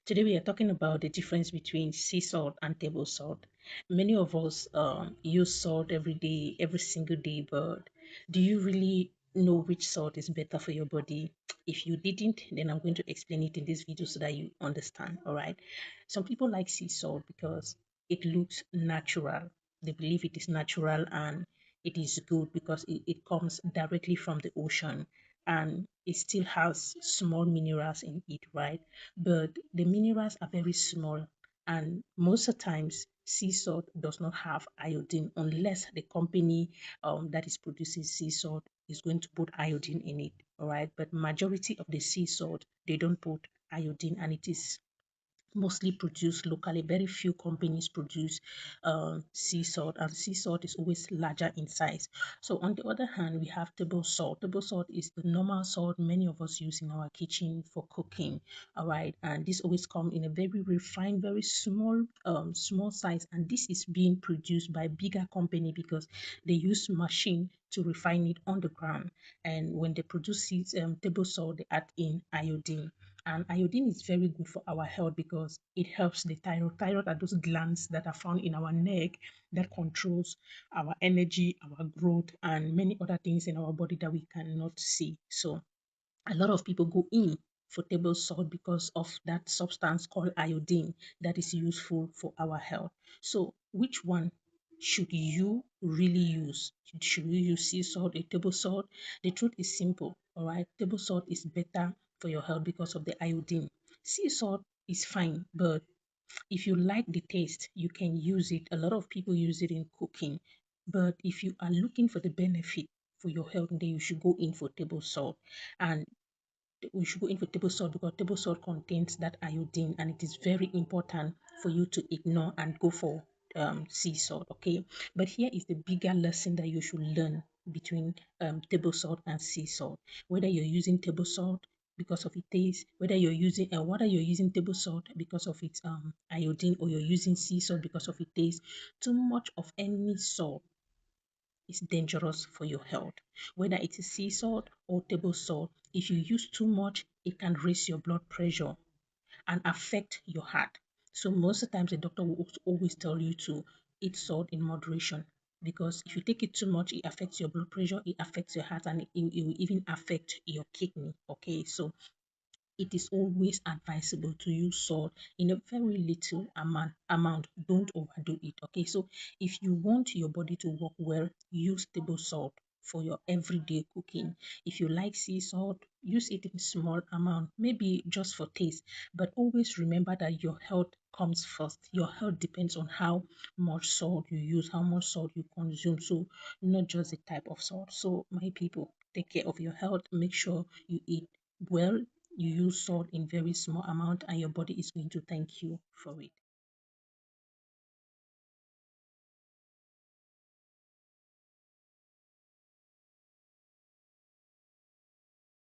Today we are talking about the difference between sea salt and table salt. Many of us use salt every day, every single day, but do you really know which salt is better for your body? If you didn't, then I'm going to explain it in this video so that you understand. All right. Some people like sea salt because it looks natural. They believe it is natural and it is good because it comes directly from the ocean and it still has small minerals in it, right? But the minerals are very small, and most of the times sea salt does not have iodine unless the company that is producing sea salt is going to put iodine in it. All right, but majority of the sea salt they don't put iodine, and it is mostly produced locally. Very few companies produce sea salt, and sea salt is always larger in size. So, on the other hand, we have table salt. Table salt is the normal salt many of us use in our kitchen for cooking. All right, and this always come in a very refined, very small size, and this is being produced by bigger company because they use machine to refine it on the ground. And when they produce table salt, they add in iodine, and iodine is very good for our health because it helps the thyroid. Thyroid are those glands that are found in our neck that controls our energy, our growth, and many other things in our body that we cannot see. So a lot of people go in for table salt because of that substance called iodine that is useful for our health. So, which one should you really use? Should you use sea salt or table salt? The truth is simple, all right? Table salt is better for your health because of the iodine. Sea salt is fine, but if you like the taste, you can use it. A lot of people use it in cooking. But if you are looking for the benefit for your health, then you should go in for table salt. And we should go in for table salt because table salt contains that iodine, and it is very important for you to ignore and go for sea salt. Okay, but here is the bigger lesson that you should learn between table salt and sea salt. Whether you're using table salt because of its taste, whether you're using table salt because of its iodine, or you're using sea salt because of its taste, too much of any salt is dangerous for your health. Whether it is sea salt or table salt, if you use too much, it can raise your blood pressure and affect your heart. So most of the times the doctor will always tell you to eat salt in moderation, because if you take it too much, it affects your blood pressure, it affects your heart, and it will even affect your kidney. Okay, so it is always advisable to use salt in a very little amount. Don't overdo it. Okay, so if you want your body to work well, use table salt for your everyday cooking. If you like sea salt, use it in small amount, maybe just for taste, but always remember that your health comes first. Your health depends on how much salt you use, how much salt you consume, so not just the type of salt. So my people, take care of your health. Make sure you eat well, you use salt in very small amount, and your body is going to thank you for it.